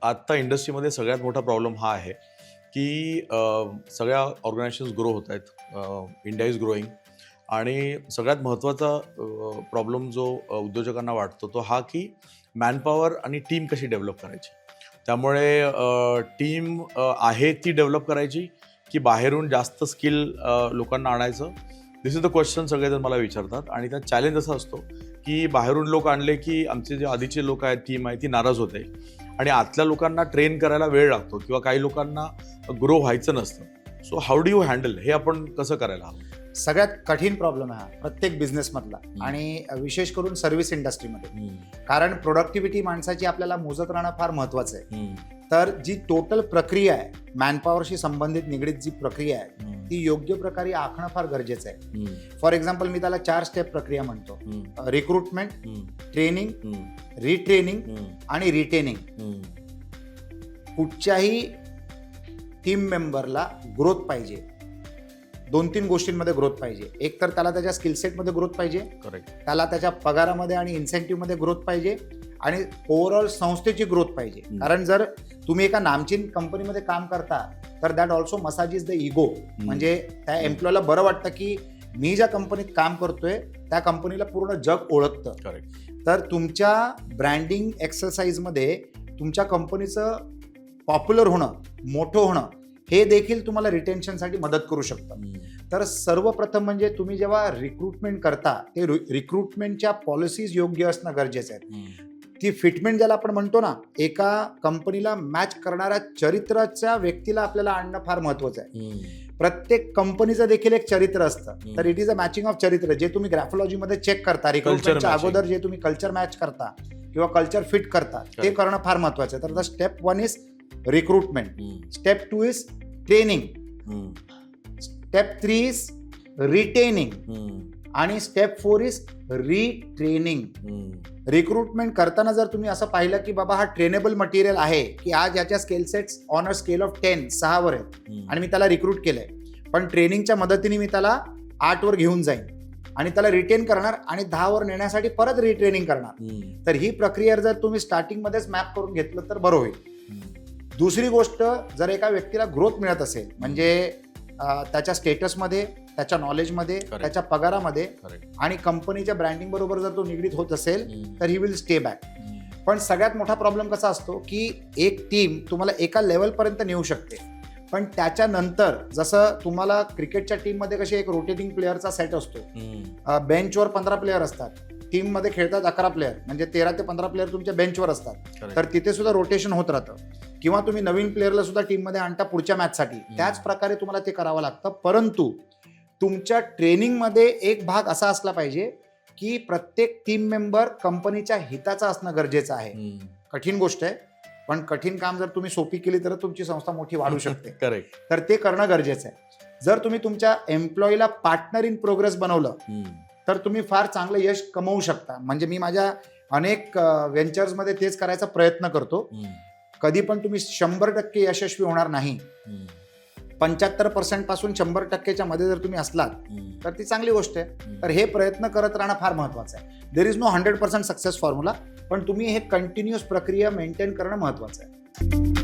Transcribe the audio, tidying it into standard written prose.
आत्ता इंडस्ट्रीमध्ये सगळ्यात मोठा प्रॉब्लेम हा आहे की सगळ्या ऑर्गनायझेशन्स ग्रो होत आहेत, इंडिया इज ग्रोईंग, आणि सगळ्यात महत्त्वाचा प्रॉब्लेम जो उद्योजकांना वाटतो तो हा की मॅनपॉवर आणि टीम कशी डेव्हलप करायची. त्यामुळे टीम आहे ती डेव्हलप करायची की बाहेरून जास्त स्किल लोकांना आणायचं. दिस इज द क्वेश्चन सगळेजण मला विचारतात, आणि त्यात चॅलेंज असा असतो की बाहेरून लोक आणले की आमचे जे आधीचे लोक आहेत, टीम आहे ती नाराज होते, आणि आतल्या लोकांना ट्रेन करायला वेळ लागतो किंवा काही लोकांना ग्रो व्हायचं नसतं. So how do you handle हे, आपण कसं करायला हवं? सगळ्यात कठीण प्रॉब्लेम आहे हा प्रत्येक बिझनेसमधला, आणि विशेष करून सर्व्हिस इंडस्ट्रीमध्ये. कारण प्रोडक्टिव्हिटी माणसाची आपल्याला मोजत राहणं फार महत्वाचं आहे. तर जी टोटल प्रक्रिया आहे, मॅनपॉवरशी संबंधित निगडीत जी प्रक्रिया आहे ती योग्य प्रकारे आखणं फार गरजेचं आहे. फॉर एक्झाम्पल मी त्याला 4 स्टेप प्रक्रिया म्हणतो: रिक्रुटमेंट, ट्रेनिंग, रिट्रेनिंग आणि रिटेनिंग. कुठच्याही टीम मेंबरला ग्रोथ पाहिजे, 2-3 गोष्टींमध्ये ग्रोथ पाहिजे. एक तर त्याला त्याच्या स्किलसेटमध्ये ग्रोथ पाहिजे, करेक्ट, त्याला त्याच्या पगारामध्ये आणि इन्सेंटिव्हमध्ये ग्रोथ पाहिजे, आणि ओव्हरऑल संस्थेची ग्रोथ पाहिजे. कारण जर तुम्ही एका नामचीन कंपनीमध्ये काम करता तर that also massages the ego. म्हणजे त्या एम्प्लॉयला बरं वाटतं की मी ज्या कंपनीत काम करतोय त्या कंपनीला पूर्ण जग ओळखतं. करेक्ट. तर तुमच्या ब्रँडिंग एक्सरसाइजमध्ये तुमच्या कंपनीचं पॉप्युलर होणं, मोठं होणं हे देखील तुम्हाला रिटेन्शनसाठी मदत करू शकतं. तर सर्वप्रथम म्हणजे तुम्ही जेव्हा रिक्रुटमेंट करता ते रिक्रुटमेंटच्या पॉलिसीज योग्य असणं गरजेचं आहे. ती फिटमेंट ज्याला आपण म्हणतो ना, एका कंपनीला मॅच करणाऱ्या चरित्राच्या व्यक्तीला आपल्याला आणणं फार महत्वाचं आहे. प्रत्येक कंपनीचं देखील एक चरित्र असतं. तर it is a matching of चरित्र, जे तुम्ही ग्रॅफोलॉजीमध्ये चेक करता. रिक्रुटमेंटच्या अगोदर जे तुम्ही कल्चर मॅच करता किंवा कल्चर फिट करता ते करणं फार महत्वाचं आहे. तर the step 1 is recruitment, step 2 is training, step 3 is retaining, आणि स्टेप 4 इज रिट्रेनिंग. रिक्रुटमेंट करताना जर तुम्ही असं पाहिलं की बाबा हा ट्रेनेबल मटेरियल आहे, की आज याच्या skill sets on a scale of 10 6 वर आहेत आणि मी त्याला रिक्रूट केलंय, पण ट्रेनिंगच्या मदतीने मी त्याला 8 वर घेऊन जाईन आणि त्याला रिटेन करणार आणि 10 वर नेण्यासाठी परत रिट्रेनिंग करणार. तर ही प्रक्रिया जर तुम्ही स्टार्टिंगमध्येच मॅप करून घेतलं तर बरं होईल. दुसरी गोष्ट, जर एका व्यक्तीला ग्रोथ मिळत असेल, म्हणजे त्याच्या स्टेटसमध्ये, त्याच्या नॉलेजमध्ये, त्याच्या पगारामध्ये आणि कंपनीच्या ब्रँडिंग बरोबर जर तो निगडीत होत असेल तर ही विल स्टे बॅक. पण सगळ्यात मोठा प्रॉब्लेम कसा असतो की एक टीम तुम्हाला एका लेवलपर्यंत नेऊ शकते, पण त्याच्यानंतर जसं तुम्हाला क्रिकेटच्या टीममध्ये कशी एक रोटेटिंग प्लेअरचा सेट असतो, बेंचवर 15 प्लेअर असतात, टीममध्ये खेळतात 11 प्लेअर, म्हणजे 13 ते 15 प्लेअर तुमच्या बेंचवर असतात. तर तिथे सुद्धा रोटेशन होत राहतं, किंवा तुम्ही नवीन प्लेअरला सुद्धा टीममध्ये आणता पुढच्या मॅचसाठी. त्याच प्रकारे तुम्हाला ते करावं लागतं. परंतु तुमच्या ट्रेनिंगमध्ये एक भाग असा असला पाहिजे की प्रत्येक टीम मेंबर कंपनीच्या हिताचा असणं गरजेचं आहे. कठीण गोष्ट आहे, पण कठीण काम जर तुम्ही सोपी केली तर तुमची संस्था मोठी वाढू शकते. करेक्ट. तर ते करणं गरजेचं आहे. जर तुम्ही तुमच्या एम्प्लॉईला पार्टनर इन प्रोग्रेस बनवलं तर तुम्ही फार चांगलं यश कमवू शकता. म्हणजे मी माझ्या अनेक व्हेंचर्समध्ये तेच करायचा प्रयत्न करतो. कधी पण तुम्ही 100% यशस्वी होणार नाही. 75% पासून 100%च्या मध्ये जर तुम्ही असलात तर ती चांगली गोष्ट आहे. तर हे प्रयत्न करत राहणं फार महत्वाचं आहे. There is no 100% success formula, पण तुम्ही हे कंटिन्युअस प्रक्रिया मेंटेन करणं महत्वाचं आहे.